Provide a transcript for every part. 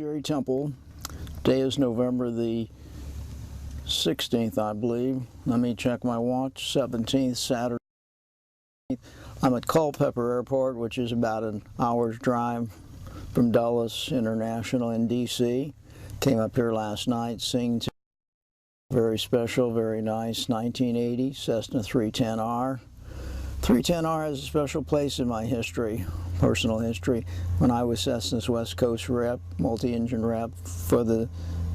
Jerry Temple. Today is November the 16th, I believe. Let me check my watch. 17th, Saturday. I'm at Culpeper Airport, which is about an hour's drive from Dulles International in D.C. Came up here last night, seeing very special, very nice 1980 Cessna 310R. 310R has a special place in my history, personal history. When I was Cessna's West Coast rep, multi-engine rep for the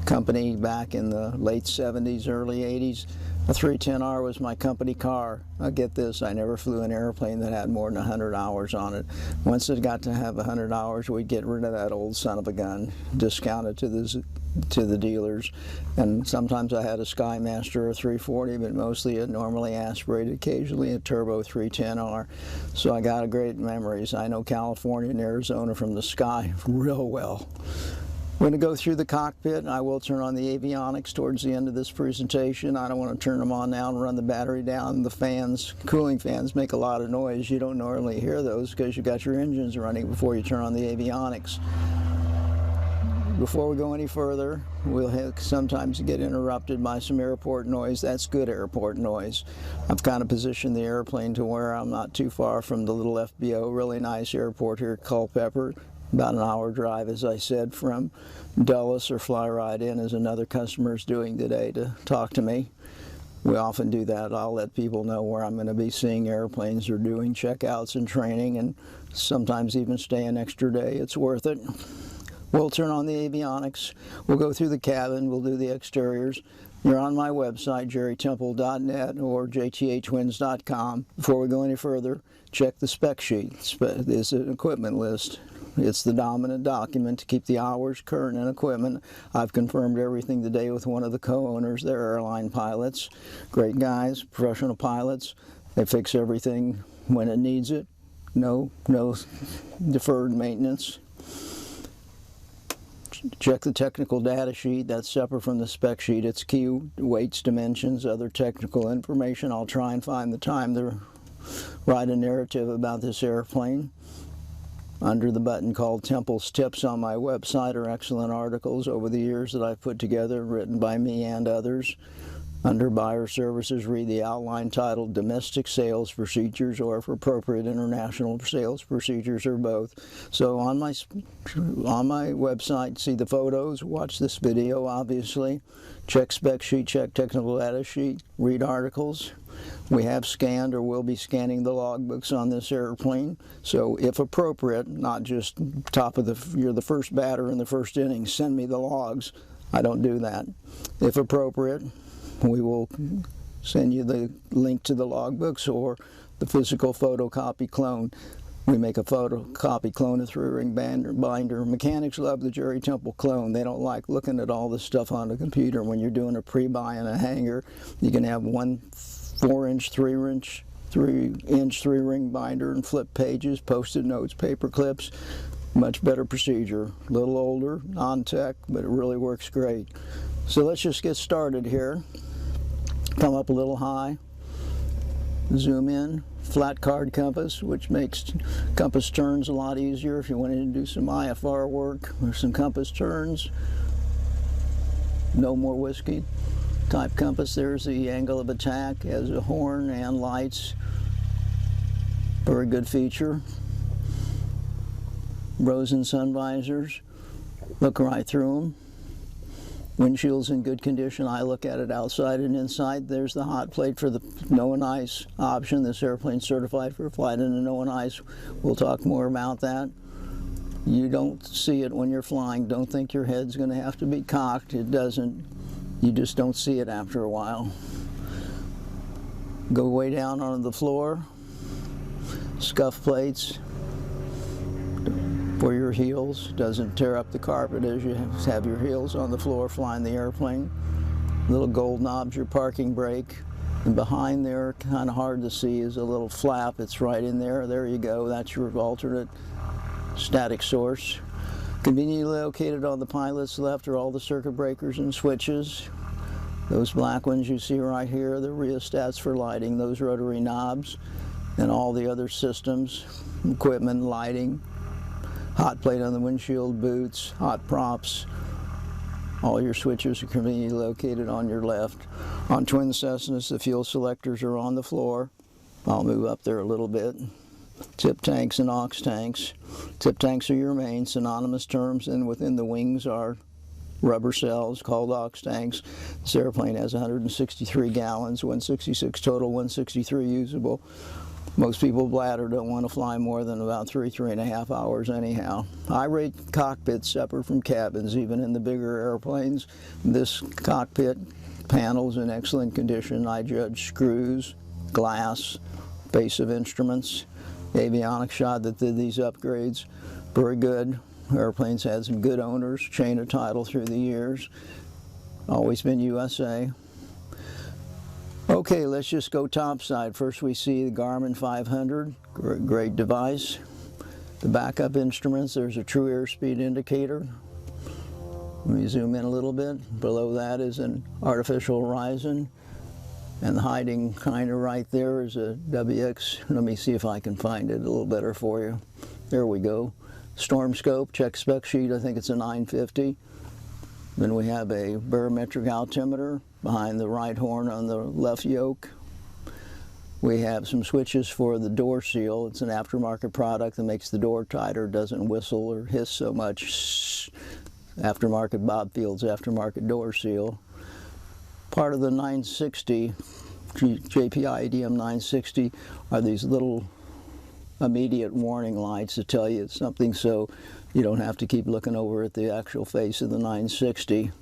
company back in the late 70s, early 80s, a 310R was my company car. Now get this, I never flew an airplane that had more than 100 hours on it. Once it got to have 100 hours, we'd get rid of that old son of a gun, discount it to the dealers. And sometimes I had a Skymaster or 340, but mostly a normally aspirated, occasionally a turbo 310R. So I got great memories. I know California and Arizona from the sky real well. We're going to go through the cockpit, and I will turn on the avionics towards the end of this presentation. I don't want to turn them on now and run the battery down. The fans, cooling fans, make a lot of noise. You don't normally hear those because you got your engines running before you turn on the avionics. Before we go any further, we'll sometimes get interrupted by some airport noise. That's good airport noise. I've kind of positioned the airplane to where I'm not too far from the little FBO, really nice airport here at Culpeper. About an hour drive, as I said, from Dulles, or fly right in, as another customer is doing today to talk to me. We often do that. I'll let people know where I'm going to be seeing airplanes or doing checkouts and training, and sometimes even stay an extra day. It's worth it. We'll turn on the avionics. We'll go through the cabin. We'll do the exteriors. You're on my website, jerrytemple.net or jthtwins.com. Before we go any further, check the spec sheet. It's an equipment list. It's the dominant document to keep the hours current and equipment. I've confirmed everything today with one of the co-owners. They're airline pilots. Great guys, professional pilots. They fix everything when it needs it. No deferred maintenance. Check the technical data sheet. That's separate from the spec sheet. It's key weights, dimensions, other technical information. I'll try and find the time to write a narrative about this airplane. Under the button called Temple's Tips on my website are excellent articles over the years that I've put together, written by me and others. Under Buyer Services, read the outline titled Domestic Sales Procedures, or if appropriate, International Sales Procedures, or both. So on my website, see the photos, watch this video, obviously. Check spec sheet, check technical data sheet, read articles. We have scanned or will be scanning the logbooks on this airplane. So if appropriate, not just you're the first batter in the first inning, send me the logs. I don't do that. If appropriate, we will send you the link to the logbooks or the physical photocopy clone. We make a photocopy clone, a 3-ring binder. Mechanics love the Jerry Temple clone. They don't like looking at all this stuff on the computer. When you're doing a pre-buy in a hangar, you can have one 4-inch, 3-inch, 3-ring binder and flip pages, post-it notes, paper clips. Much better procedure. A little older, non-tech, but it really works great. So let's just get started here. Come up a little high, zoom in, flat card compass, which makes compass turns a lot easier if you wanted to do some IFR work or some compass turns. No more whiskey type compass. There's the angle of attack, has a horn and lights. Very good feature. Rosen sun visors, look right through them. Windshield's in good condition. I look at it outside and inside. There's the hot plate for the no and ice option. This airplane's certified for flight in the no and ice. We'll talk more about that. You don't see it when you're flying. Don't think your head's going to have to be cocked. It doesn't. You just don't see it after a while. Go way down on the floor. Scuff plates for your heels. Doesn't tear up the carpet as you have your heels on the floor flying the airplane. Little gold knobs, your parking brake. And behind there, kind of hard to see, is a little flap. It's right in there. There you go. That's your alternate static source. Conveniently located on the pilot's left are all the circuit breakers and switches. Those black ones you see right here, the rheostats for lighting, those rotary knobs, and all the other systems, equipment, lighting, hot plate on the windshield, boots, hot props. All your switches are conveniently located on your left. On twin Cessnas, the fuel selectors are on the floor. I'll move up there a little bit. Tip tanks and aux tanks. Tip tanks are your main synonymous terms, and within the wings are rubber cells called aux tanks. This airplane has 163 gallons, 166 total, 163 usable. Most people bladder don't want to fly more than about 3.5 hours anyhow. I rate cockpits separate from cabins, even in the bigger airplanes. This cockpit panel's in excellent condition. I judge screws, glass, base of instruments. The Avionics shop that did these upgrades, very good. Airplanes had some good owners, chain of title through the years. Always been USA. Okay, let's just go topside. First we see the Garmin 500, great device. The backup instruments, there's a true airspeed indicator. Let me zoom in a little bit. Below that is an artificial horizon. And hiding kind of right there is a WX. Let me see if I can find it a little better for you. There we go. Storm scope, check spec sheet, I think it's a 950. Then we have a barometric altimeter behind the right horn on the left yoke. We have some switches for the door seal. It's an aftermarket product that makes the door tighter, doesn't whistle or hiss so much. Aftermarket Bob Field's aftermarket door seal. Part of the 960, JPI EDM 960, are these little immediate warning lights to tell you it's something, so you don't have to keep looking over at the actual face of the 960.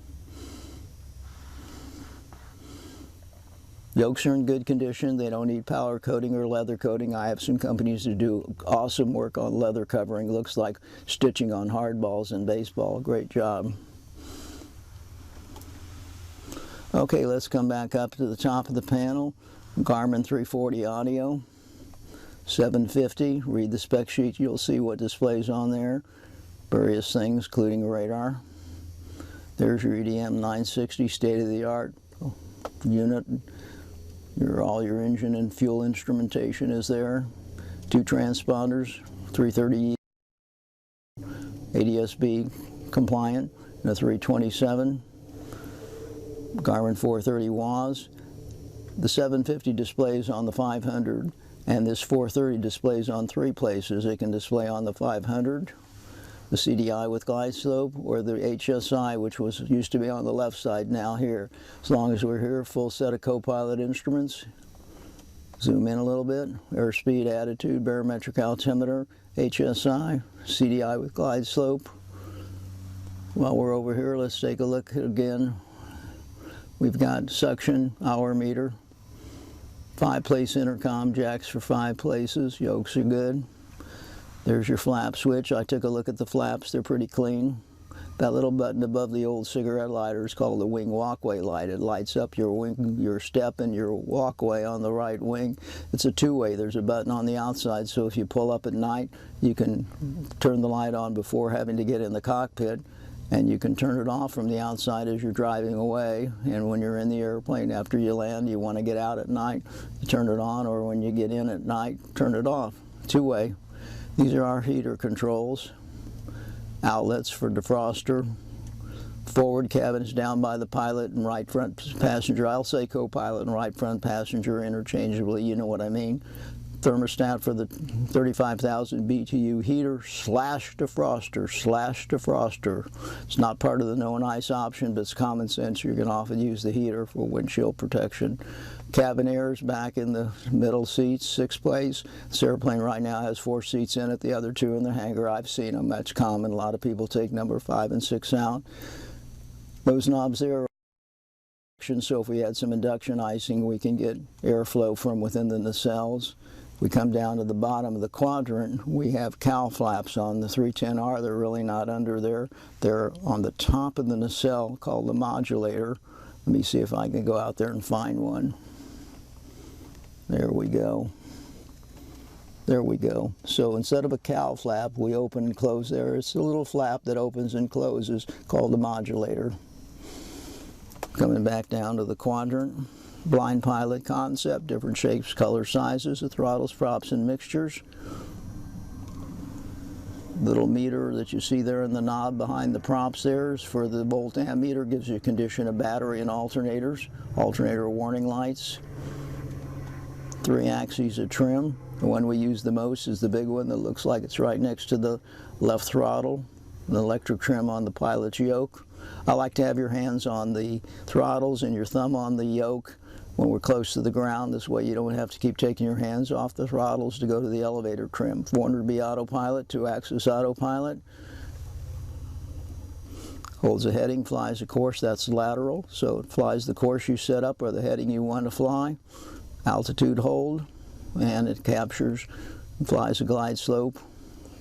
Yokes are in good condition. They don't need powder coating or leather coating. I have some companies that do awesome work on leather covering. Looks like stitching on hardballs in baseball. Great job. Okay, let's come back up to the top of the panel. Garmin 340 audio, 750. Read the spec sheet, you'll see what displays on there. Various things, including radar. There's your EDM 960, state-of-the-art unit. All your engine and fuel instrumentation is there. 2 transponders, 330E, ADS-B compliant, and a 327. Garmin 430 WAS. The 750 displays on the 500, and this 430 displays on 3 places. It can display on the 500, the CDI with glide slope, or the HSI, which used to be on the left side, now here. As long as we're here, full set of co-pilot instruments. Zoom in a little bit. Airspeed, attitude, barometric altimeter, HSI, CDI with glide slope. While we're over here, let's take a look again. We've got suction, hour meter, 5-place intercom, jacks for 5 places, yokes are good. There's your flap switch. I took a look at the flaps, they're pretty clean. That little button above the old cigarette lighter is called the wing walkway light. It lights up your wing, your step and your walkway on the right wing. It's a 2-way. There's a button on the outside, so if you pull up at night, you can turn the light on before having to get in the cockpit. And you can turn it off from the outside as you're driving away. And when you're in the airplane, after you land, you want to get out at night, you turn it on, or when you get in at night, turn it off. 2-way. These are our heater controls. Outlets for defroster. Forward cabins down by the pilot and right front passenger. I'll say co-pilot and right front passenger interchangeably, you know what I mean. Thermostat for the 35,000 BTU heater slash defroster. It's not part of the no and ice option, but it's common sense. You're going to often use the heater for windshield protection. Cabin airs back in the middle seats, 6-place. This airplane right now has 4 seats in it, the other 2 in the hangar. I've seen them, that's common. A lot of people take number 5 and 6 out. Those knobs there are so if we had some induction icing, we can get airflow from within the nacelles. We come down to the bottom of the quadrant, we have cowl flaps on the 310R. They're really not under there. They're on the top of the nacelle called the modulator. Let me see if I can go out there and find one. There we go. There we go. So instead of a cowl flap, we open and close there. It's a little flap that opens and closes called the modulator. Coming back down to the quadrant. Blind pilot concept, different shapes, color, sizes of throttles, props, and mixtures. Little meter that you see there in the knob behind the props there is for the volt ammeter, gives you a condition of battery and alternators, alternator warning lights. 3 axes of trim. The one we use the most is the big one that looks like it's right next to the left throttle, an electric trim on the pilot's yoke. I like to have your hands on the throttles and your thumb on the yoke when we're close to the ground. This way you don't have to keep taking your hands off the throttles to go to the elevator trim. 400B autopilot, 2-axis autopilot. Holds a heading, flies a course, that's lateral, so it flies the course you set up or the heading you want to fly. Altitude hold, and it captures and flies a glide slope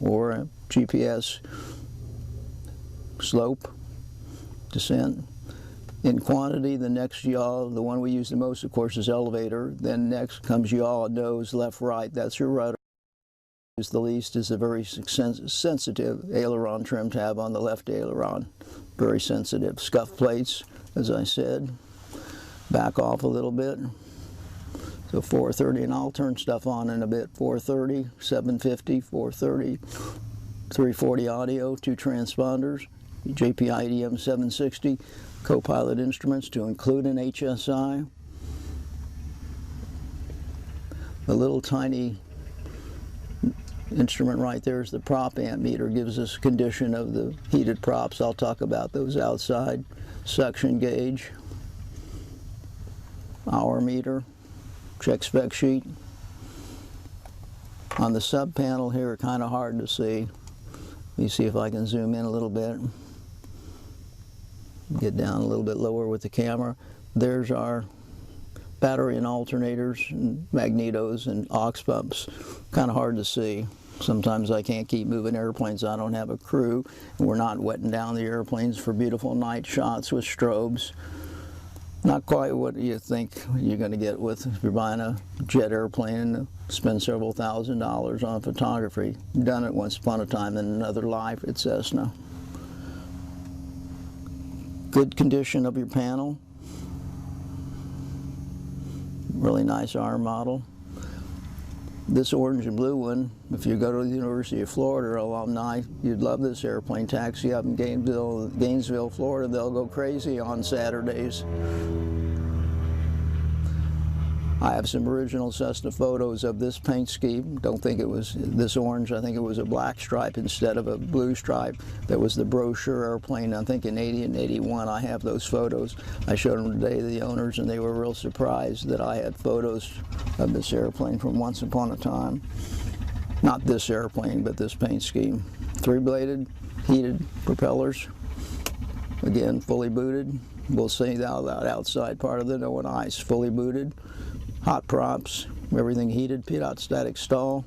or a GPS slope descent. In quantity, the next yaw, the one we use the most, of course, is elevator. Then next comes yaw, nose, left, right. That's your rudder. The least is a very sensitive aileron trim tab on the left aileron. Very sensitive. Scuff plates, as I said. Back off a little bit. So 430, and I'll turn stuff on in a bit. 430, 750, 430, 340 audio, 2 transponders, JPI EDM 760, co-pilot instruments to include an HSI. The little tiny instrument right there is the prop amp meter, gives us condition of the heated props. I'll talk about those outside. Suction gauge, hour meter, check spec sheet. On the sub panel here, kind of hard to see. Let me see if I can zoom in a little bit. Get down a little bit lower with the camera. There's our battery and alternators and magnetos and aux pumps. Kind of hard to see. Sometimes I can't keep moving airplanes. I don't have a crew, and we're not wetting down the airplanes for beautiful night shots with strobes. Not quite what you think you're going to get with if you're buying a jet airplane and spend several $1,000s on photography. Done it once upon a time in another life at CESSNA. Good condition of your panel. Really nice arm model. This orange and blue one, if you go to the University of Florida alumni, you'd love this airplane. Taxi up in Gainesville, Florida, they'll go crazy on Saturdays. I have some original Cessna photos of this paint scheme. Don't think it was this orange. I think it was a black stripe instead of a blue stripe. That was the brochure airplane. I think in 80 and 81 I have those photos. I showed them today to the owners, and they were real surprised that I had photos of this airplane from once upon a time. Not this airplane, but this paint scheme. 3-bladed, heated propellers. Again, fully booted. We'll see that outside part of the no and ice. Fully booted. Hot props, everything heated, pitot static stall.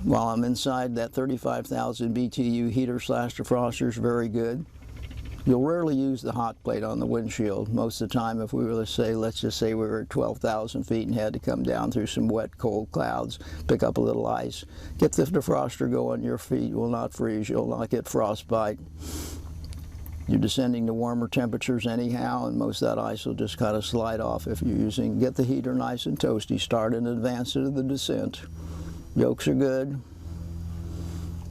While I'm inside, that 35,000 BTU heater / defroster is very good. You'll rarely use the hot plate on the windshield. Most of the time, if we were to say, let's just say we were at 12,000 feet and had to come down through some wet, cold clouds, pick up a little ice, get the defroster going, your feet will not freeze, you'll not get frostbite. You're descending to warmer temperatures anyhow, and most of that ice will just kind of slide off if you're using. Get the heater nice and toasty. Start in advance of the descent. Yokes are good.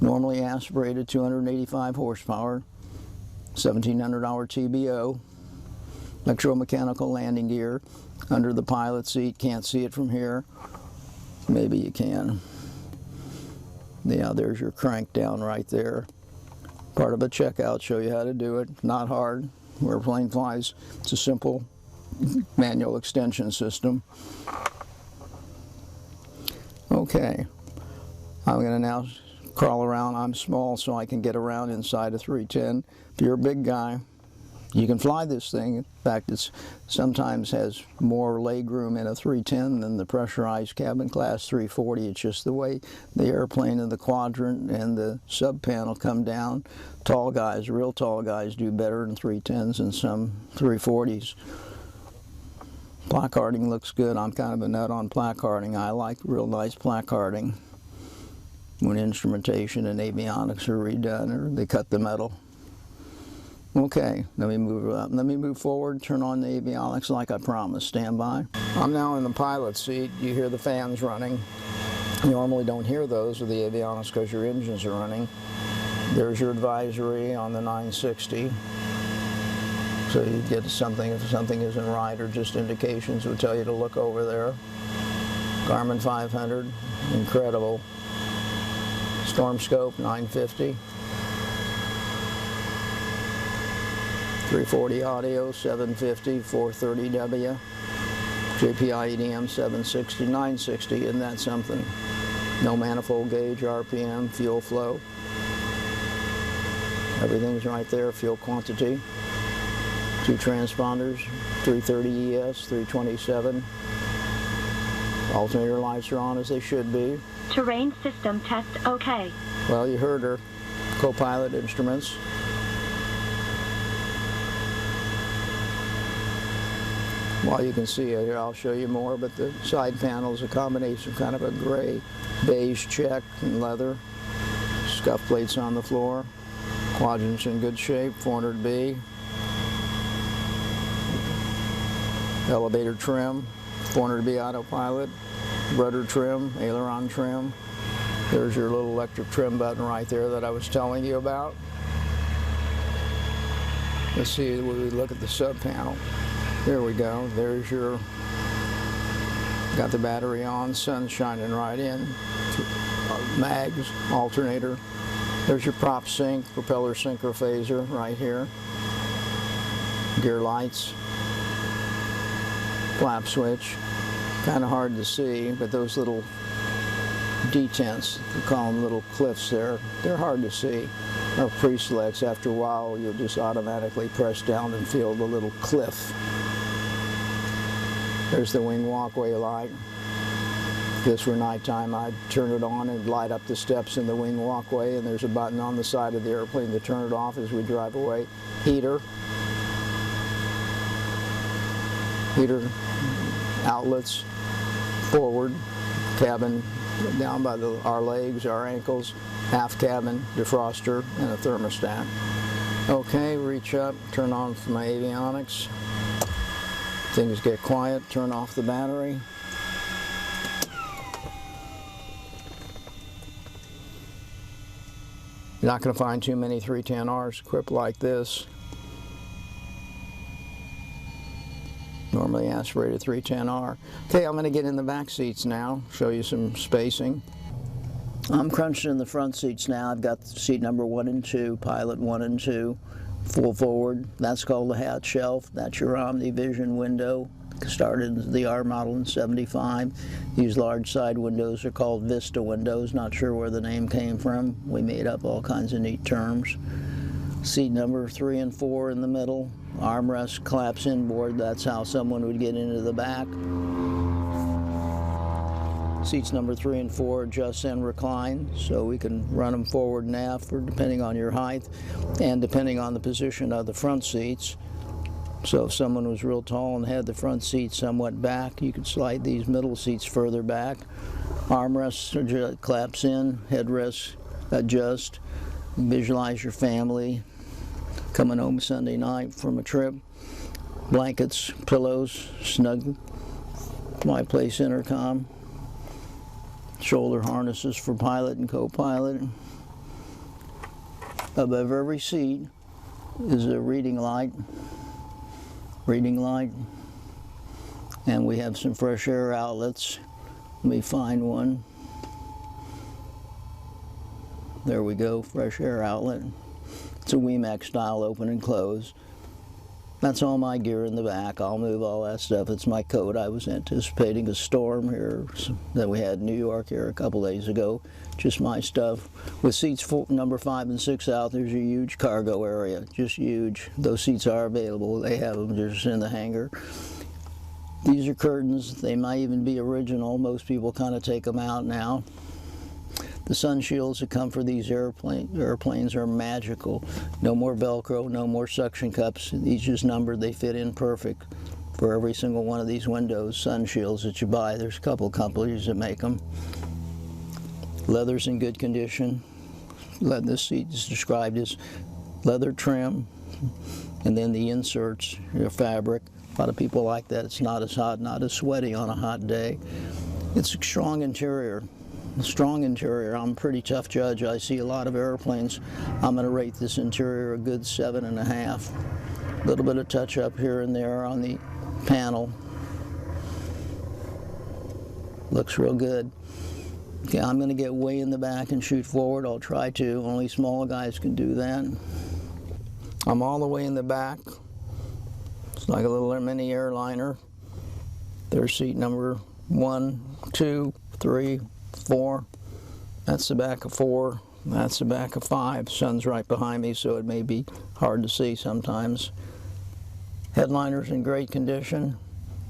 Normally aspirated, 285 horsepower, 1,700 TBO. Electromechanical landing gear under the pilot seat. Can't see it from here. Maybe you can. Yeah, there's your crank down right there. Part of a checkout, show you how to do it. Not hard. Airplane flies. It's a simple manual extension system. Okay, I'm going to now crawl around. I'm small, so I can get around inside a 310. If you're a big guy, you can fly this thing. In fact, it sometimes has more leg room in a 310 than the pressurized cabin class 340. It's just the way the airplane and the quadrant and the sub panel come down. Tall guys, real tall guys, do better in 310s than some 340s. Placarding looks good. I'm kind of a nut on placarding. I like real nice placarding when instrumentation and avionics are redone or they cut the metal. Okay, let me move forward, turn on the avionics like I promised. Stand by. I'm now in the pilot seat. You hear the fans running. You normally don't hear those with the Avionics because your engines are running. There's your advisory on the 960. So you get something if something isn't right, or just indications would tell you to look over there. Garmin 500, incredible. Storm Scope 950. 340 audio, 750, 430W. JPI EDM 760, 960, isn't that something? No manifold gauge, RPM, fuel flow. Everything's right there, fuel quantity. 2 transponders, 330 ES, 327. Alternator lights are on as they should be. Terrain system test okay. Well, you heard her. Co-pilot instruments. Well, you can see it here, I'll show you more, but the side panel is a combination of kind of a gray, beige check and leather. Scuff plates on the floor. Quadrants in good shape, 400B. Elevator trim, 400B autopilot. Rudder trim, aileron trim. There's your little electric trim button right there that I was telling you about. Let's see, when we look at the sub panel. There we go, there's your, got the battery on, sun's shining right in. Mags, alternator. There's your prop sync, propeller synchrophaser right here. Gear lights. Flap switch. Kind of hard to see, but those little detents, we call them little cliffs there, they're hard to see. Or pre-selects, after a while you'll just automatically press down and feel the little cliff. There's the wing walkway light. If this were nighttime, I'd turn it on and light up the steps in the wing walkway, and there's a button on the side of the airplane to turn it off as we drive away. Heater. Heater outlets. Forward cabin down by our legs, our ankles. Aft cabin, defroster, and a thermostat. Okay, reach up, turn on for my avionics. Things get quiet, turn off the battery. You're not going to find too many 310Rs equipped like this. Normally aspirated 310R. Okay, I'm going to get in the back seats now, show you some spacing. I'm crunched in the front seats now. I've got seat number 1 and 2, pilot 1 and 2. Full forward, that's called the hatch shelf. That's your OmniVision window. Started the R model in '75. These large side windows are called Vista windows. Not sure where the name came from. We made up all kinds of neat terms. Seat number 3 and 4 in the middle. Armrest collapse inboard. That's how someone would get into the back. Seats number 3 and 4 adjust and recline, so we can run them forward and aft, or depending on your height and depending on the position of the front seats. So if someone was real tall and had the front seat somewhat back, you could slide these middle seats further back. Armrests collapse in, headrests adjust. Visualize your family coming home Sunday night from a trip. Blankets, pillows, snug, my place intercom. Shoulder harnesses for pilot and co-pilot. Above every seat is a reading light, and we have some fresh air outlets. Let me find one. There we go, fresh air outlet. It's a WEMAX style, open and close. That's all my gear in the back. I'll move all that stuff. It's my coat. I was anticipating a storm here that we had in New York here a couple days ago. Just my stuff. With seats number 5 and 6 out, there's a huge cargo area. Just huge. Those seats are available. They have them just in the hangar. These are curtains. They might even be original. Most people kind of take them out now. The sun shields that come for these airplanes are magical. No more Velcro, no more suction cups. These just numbered, they fit in perfect for every single one of these windows. Sun shields that you buy, there's a couple companies that make them. Leather's in good condition. This seat is described as leather trim, and then the inserts, your fabric. A lot of people like that. It's not as hot, not as sweaty on a hot day. It's a strong interior. strong interior. I'm a pretty tough judge. I see a lot of airplanes. I'm going to rate this interior a good 7.5. A little bit of touch up here and there on the panel. Looks real good. Okay, I'm going to get way in the back and shoot forward. I'll try to. Only small guys can do that. I'm all the way in the back. It's like a little mini airliner. There's seat number 1, 2, 3, 4. That's the back of 4. That's the back of 5. Sun's right behind me, so it may be hard to see sometimes. Headliner's in great condition.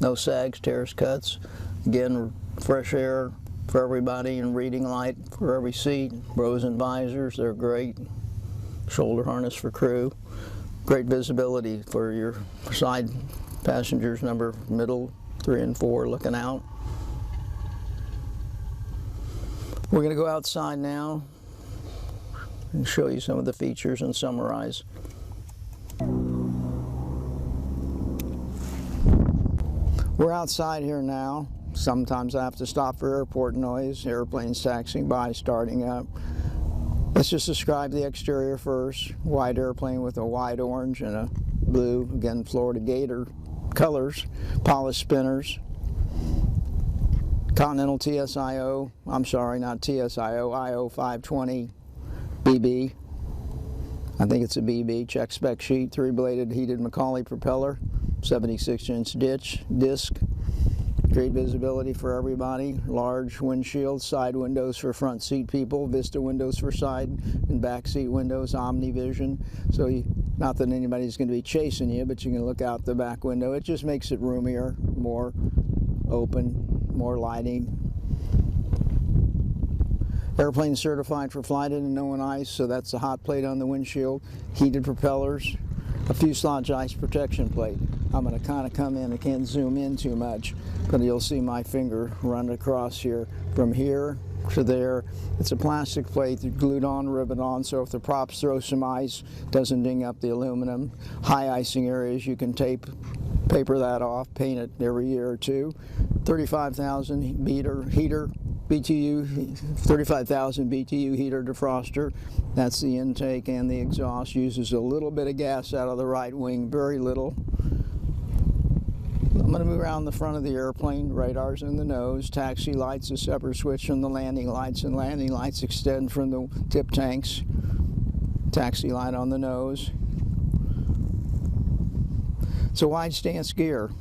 No sags, tears, cuts. Again, fresh air for everybody and reading light for every seat. Rose and visors, they're great. Shoulder harness for crew. Great visibility for your side passengers, middle 3 and 4 looking out. We're going to go outside now and show you some of the features and summarize. We're outside here now. Sometimes I have to stop for airport noise, airplanes taxiing by, starting up. Let's just describe the exterior first. White airplane with a wide orange and a blue, again Florida Gator colors, polished spinners. Continental TSIO, I'm sorry, not TSIO, IO 520 BB. I think it's a BB, check spec sheet, 3-bladed heated Macaulay propeller, 76-inch disc. Great visibility for everybody. Large windshield, side windows for front seat people, Vista windows for side and back seat windows, OmniVision. So not that anybody's going to be chasing you, but you can look out the back window. It just makes it roomier, more open, more lighting. Airplane certified for flight in snow and ice, so that's the hot plate on the windshield. Heated propellers, a fuselage ice protection plate. I'm going to kind of come in, I can't zoom in too much, but you'll see my finger run across here from here to there. It's a plastic plate glued on, rivet on, so if the props throw some ice, it doesn't ding up the aluminum. High icing areas, you can paper that off, paint it every year or two. 35,000 heater BTU, 35,000 BTU heater defroster. That's the intake and the exhaust. Uses a little bit of gas out of the right wing, very little. I'm going to move around the front of the airplane. Radar's in the nose. Taxi lights, a separate switch from the landing lights, and landing lights extend from the tip tanks. Taxi light on the nose. It's a wide stance gear.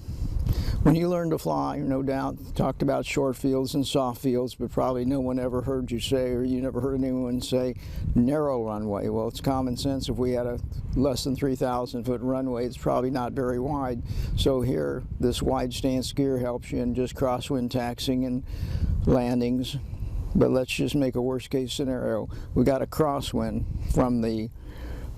When you learn to fly, no doubt, talked about short fields and soft fields, but probably no one ever heard you say, or you never heard anyone say, narrow runway. Well, it's common sense. If we had a less than 3,000-foot runway, it's probably not very wide. So here, this wide stance gear helps you in just crosswind taxiing and landings. But let's just make a worst-case scenario. We got a crosswind from the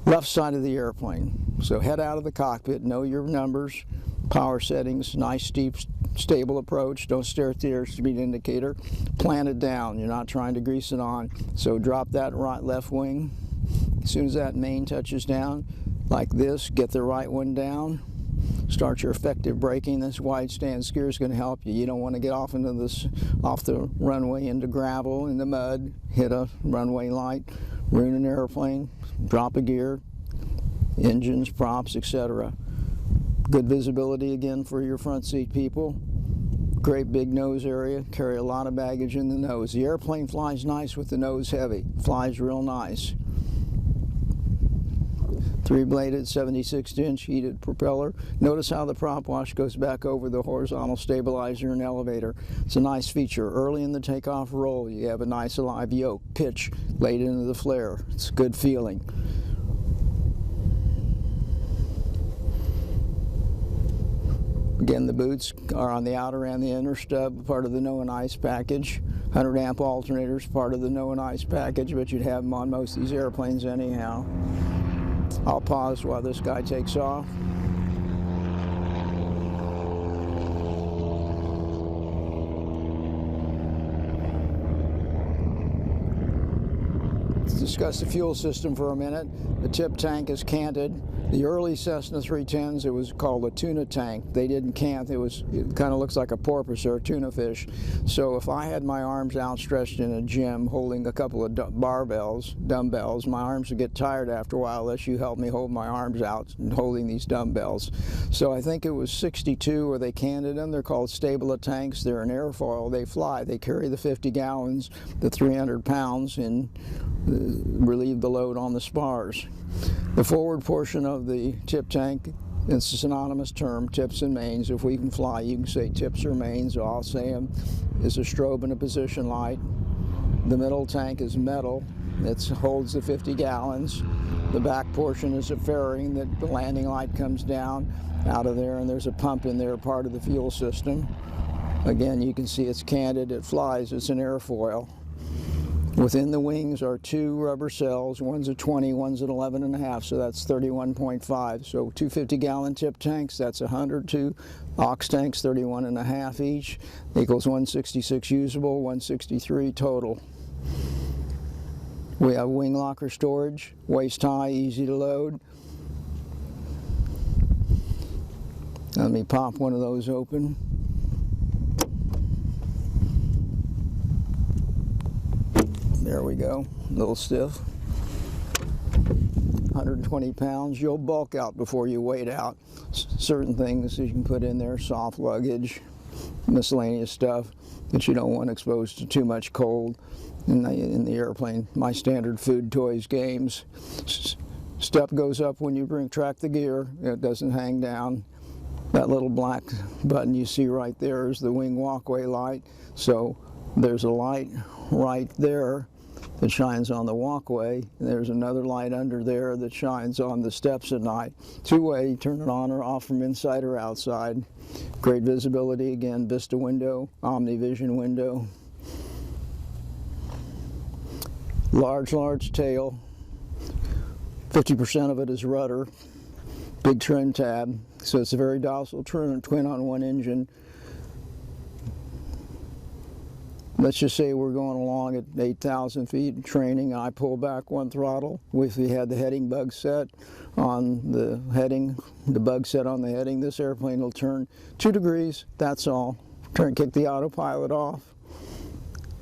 left side of the airplane. So head out of the cockpit, know your numbers, power settings, nice steep stable approach. Don't stare at the airspeed indicator. Plant it down. You're not trying to grease it on. So drop that left wing. As soon as that main touches down, like this, get the right one down. Start your effective braking. This wide stance gear is going to help you. You don't want to get off into off the runway into gravel, in the mud, hit a runway light, ruin an airplane, drop a gear, engines, props, etc. Good visibility again for your front seat people. Great big nose area, carry a lot of baggage in the nose. The airplane flies nice with the nose heavy, flies real nice. 3-bladed 76-inch heated propeller. Notice how the prop wash goes back over the horizontal stabilizer and elevator. It's a nice feature. Early in the takeoff roll, you have a nice alive yoke, pitch laid into the flare. It's a good feeling. Again, the boots are on the outer and the inner stub, part of the Snow and Ice package. 100 amp alternators, part of the Snow and Ice package, but you'd have them on most of these airplanes anyhow. I'll pause while this guy takes off. It's discuss the fuel system for a minute. The tip tank is canted. The early Cessna 310s, it was called a tuna tank. They didn't cant. It kind of looks like a porpoise or a tuna fish. So if I had my arms outstretched in a gym holding a couple of dumbbells, my arms would get tired after a while unless you help me hold my arms out and holding these dumbbells. So I think it was 62 where they canted them. They're called stable tanks. They're an airfoil. They fly. They carry the 50 gallons, the 300 pounds, and relieve the load on the spars. The forward portion of the tip tank, it's a synonymous term, tips and mains. If we can fly, you can say tips or mains, or I'll say them, is a strobe and a position light. The middle tank is metal. It holds the 50 gallons. The back portion is a fairing that the landing light comes down out of there, and there's a pump in there, part of the fuel system. Again, you can see it's canted, it flies, it's an airfoil. Within the wings are two rubber cells, one's at 20, one's at 11.5, so that's 31.5. So two 50-gallon tip tanks, that's 102 aux tanks, 31.5 each, equals 166 usable, 163 total. We have wing locker storage, waist high, easy to load. Let me pop one of those open. There we go, a little stiff. 120 pounds, you'll bulk out before you weight out. Certain things you can put in there, soft luggage, miscellaneous stuff that you don't want exposed to too much cold in the airplane. My standard food, toys, games. Step goes up when you track the gear, it doesn't hang down. That little black button you see right there is the wing walkway light. So there's a light right there that shines on the walkway. There's another light under there that shines on the steps at night. Two-way, you turn it on or off from inside or outside. Great visibility, again, Vista window, OmniVision window. Large tail. 50% of it is rudder. Big trim tab, so it's a very docile twin-on-one engine. Let's just say we're going along at 8,000 feet training. I pull back one throttle. If we had the heading bug set on the heading, the bug set on the heading, this airplane will turn 2 degrees, that's all. Kick the autopilot off,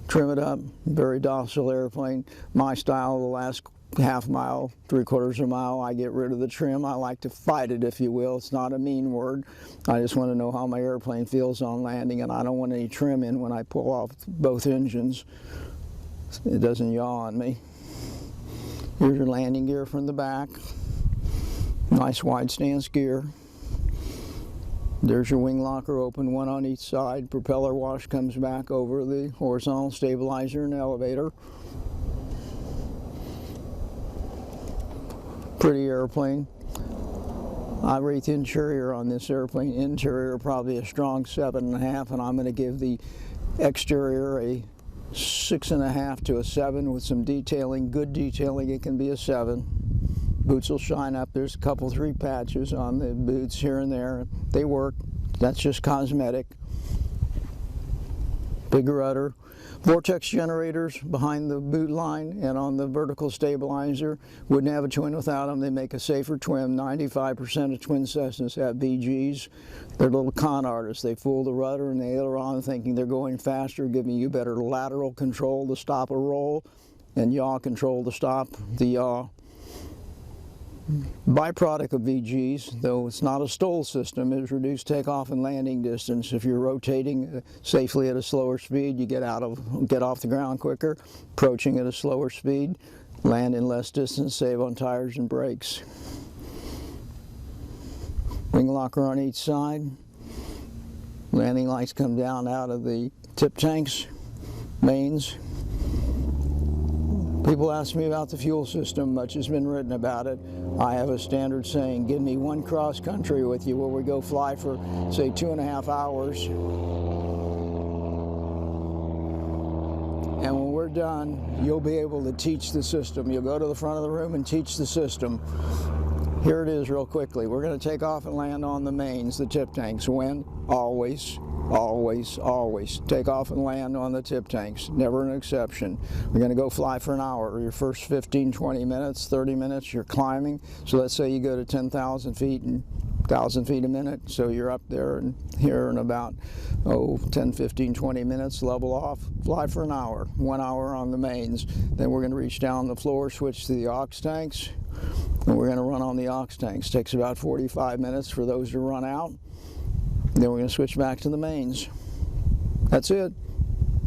trim it up, very docile airplane. My style, the last half mile, 3/4 of a mile, I get rid of the trim. I like to fight it, if you will. It's not a mean word. I just want to know how my airplane feels on landing, and I don't want any trim in when I pull off both engines. It doesn't yaw on me. Here's your landing gear from the back. Nice wide stance gear. There's your wing locker open, one on each side. Propeller wash comes back over the horizontal stabilizer and elevator. Pretty airplane. I rate the interior on this airplane. Interior probably a strong 7.5, and I'm going to give the exterior a 6.5 to a 7 with some detailing. Good detailing, it can be a 7. Boots will shine up. There's a couple, 3 patches on the boots here and there. They work. That's just cosmetic. Big rudder. Vortex generators behind the boot line and on the vertical stabilizer. Wouldn't have a twin without them. They make a safer twin. 95% of twin Cessnas have VGs. They're little con artists. They fool the rudder and the aileron thinking they're going faster, giving you better lateral control to stop a roll and yaw control to stop the yaw. Byproduct of VGs, though it's not a STOL system, is reduced takeoff and landing distance. If you're rotating safely at a slower speed, you get off the ground quicker. Approaching at a slower speed, land in less distance, save on tires and brakes. Wing locker on each side. Landing lights come down out of the tip tanks, mains. People ask me about the fuel system. Much has been written about it. I have a standard saying, give me one cross country with you where we go fly for, say, 2.5 hours. And when we're done, you'll be able to teach the system. You'll go to the front of the room and teach the system. Here it is real quickly. We're going to take off and land on the mains, the tip tanks. When? Always. Always, always. Take off and land on the tip tanks. Never an exception. We're going to go fly for an hour. Your first 15, 20 minutes, 30 minutes, you're climbing. So let's say you go to 10,000 feet and 1,000 feet a minute. So you're up there and here in about, 10, 15, 20 minutes, level off, fly for an hour. 1 hour on the mains. Then we're going to reach down the floor, switch to the aux tanks, and we're going to run on the aux tanks. Takes about 45 minutes for those to run out. Then we're going to switch back to the mains. That's it.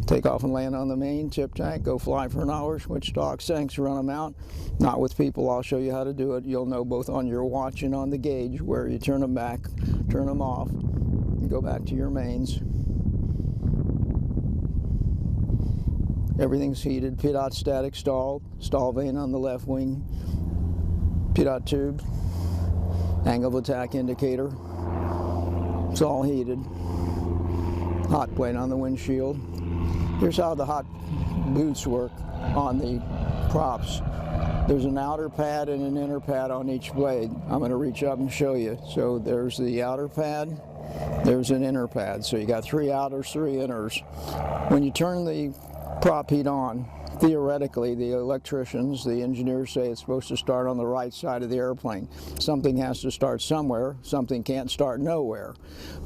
Take off and land on the main tip tank, go fly for an hour, switch to aux tanks, run them out. Not with people, I'll show you how to do it. You'll know both on your watch and on the gauge where you turn them back, turn them off, and go back to your mains. Everything's heated. P-dot static stall, stall vane on the left wing, P-dot tube, angle of attack indicator. It's all heated. Hot plate on the windshield. Here's how the hot boots work on the props. There's an outer pad and an inner pad on each blade. I'm going to reach up and show you. So there's the outer pad, there's an inner pad. So you got 3 outers, 3 inners. When you turn the prop heat on, theoretically, the electricians, the engineers say it's supposed to start on the right side of the airplane. Something has to start somewhere. Something can't start nowhere.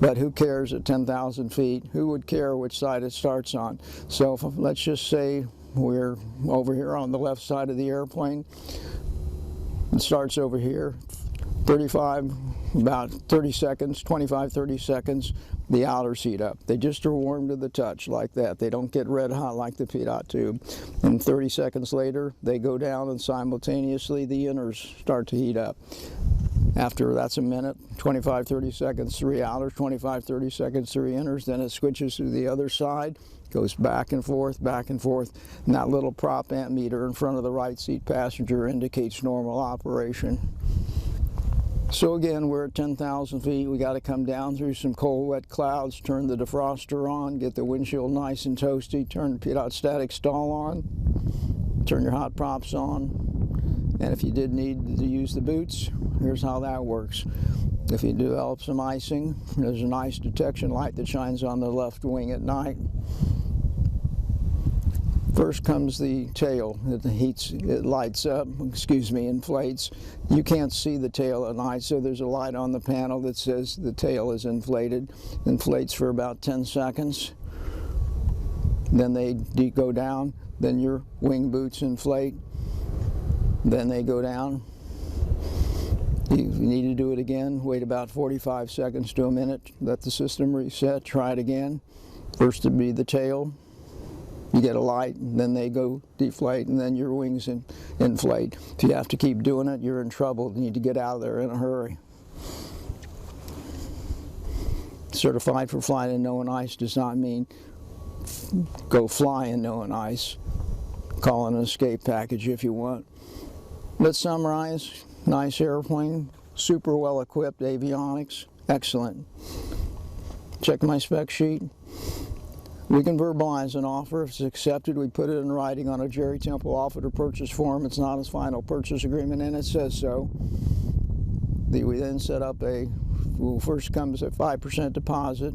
But who cares at 10,000 feet? Who would care which side it starts on? So let's just say we're over here on the left side of the airplane. It starts over here. About 30 seconds, 25, 30 seconds, the outers heat up. They just are warm to the touch like that. They don't get red hot like the P-dot tube. And 30 seconds later, they go down and simultaneously the inners start to heat up. After that's a minute, 25, 30 seconds, 3 outers, 25, 30 seconds, 3 inners, then it switches to the other side, goes back and forth, and that little prop amp meter in front of the right seat passenger indicates normal operation. So again, we're at 10,000 feet. We got to come down through some cold, wet clouds, turn the defroster on, get the windshield nice and toasty, turn the P-dot static stall on, turn your hot props on. And if you did need to use the boots, here's how that works. If you develop some icing, there's an ice detection light that shines on the left wing at night. First comes the tail. It lights up, inflates. You can't see the tail at night, so there's a light on the panel that says the tail is inflated. Inflates for about 10 seconds. Then they go down. Then your wing boots inflate. Then they go down. If you need to do it again, wait about 45 seconds to a minute. Let the system reset. Try it again. First would be the tail. You get a light, and then they go deflate, and then your wings inflate. If you have to keep doing it, you're in trouble. You need to get out of there in a hurry. Certified for flying in known ice does not mean go fly in known ice. Call it an escape package if you want. Let's summarize. Nice airplane, super well equipped, avionics, excellent. Check my spec sheet. We can verbalize an offer. If it's accepted, we put it in writing on a Jerry Temple offer to purchase form. It's not a final purchase agreement, and it says so. We then set up first comes at 5% deposit.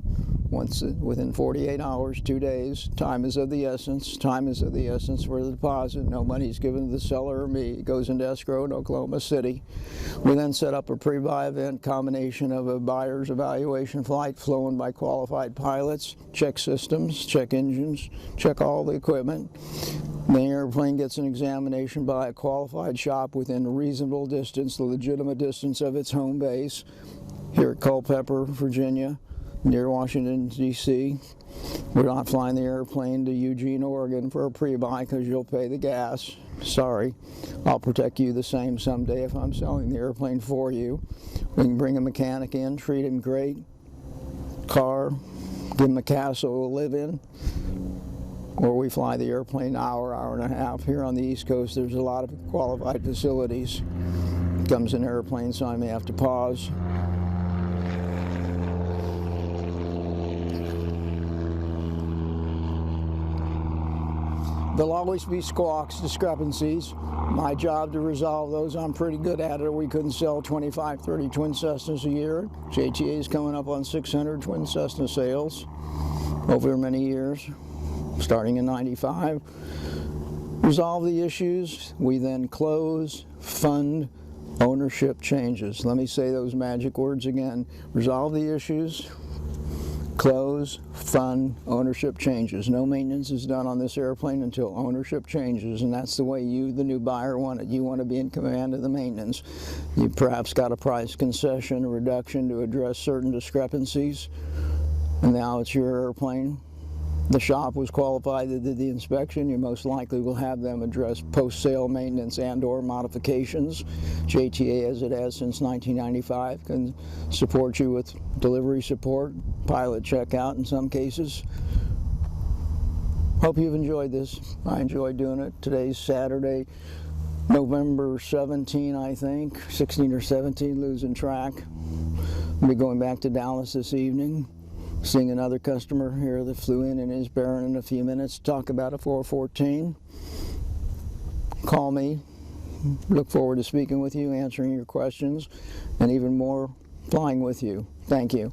Within 48 hours, 2 days, time is of the essence. Time is of the essence for the deposit. No money is given to the seller or me. It goes into escrow in Oklahoma City. We then set up a pre-buy event, combination of a buyer's evaluation flight flown by qualified pilots, check systems, check engines, check all the equipment. The airplane gets an examination by a qualified shop within a reasonable distance, the legitimate distance of its home base, here at Culpeper, Virginia, near Washington, D.C. We're not flying the airplane to Eugene, Oregon for a pre-buy because you'll pay the gas. Sorry. I'll protect you the same someday if I'm selling the airplane for you. We can bring a mechanic in, treat him great, car, give him a castle to live in, or we fly the airplane an hour, hour and a half. Here on the East Coast, there's a lot of qualified facilities. It comes in airplane, so I may have to pause. There'll always be squawks, discrepancies. My job to resolve those. I'm pretty good at it. We couldn't sell 25, 30 twin Cessnas a year. JTA is coming up on 600 twin Cessna sales over many years, starting in '95. Resolve the issues. We then close, fund, ownership changes. Let me say those magic words again. Resolve the issues, close, fund, ownership changes. No maintenance is done on this airplane until ownership changes, and that's the way you, the new buyer, want it. You want to be in command of the maintenance. You perhaps got a price concession, a reduction to address certain discrepancies, and now it's your airplane. The shop was qualified that did the inspection. You most likely will have them address post-sale maintenance and/or modifications. JTA, as it has since 1995, can support you with delivery support, pilot checkout in some cases. Hope you've enjoyed this. I enjoyed doing it. Today's Saturday, November 17, I think, 16 or 17, losing track. I'll be going back to Dallas this evening. Seeing another customer here that flew in and is bearing in a few minutes to talk about a 414. Call me. Look forward to speaking with you, answering your questions, and even more, flying with you. Thank you.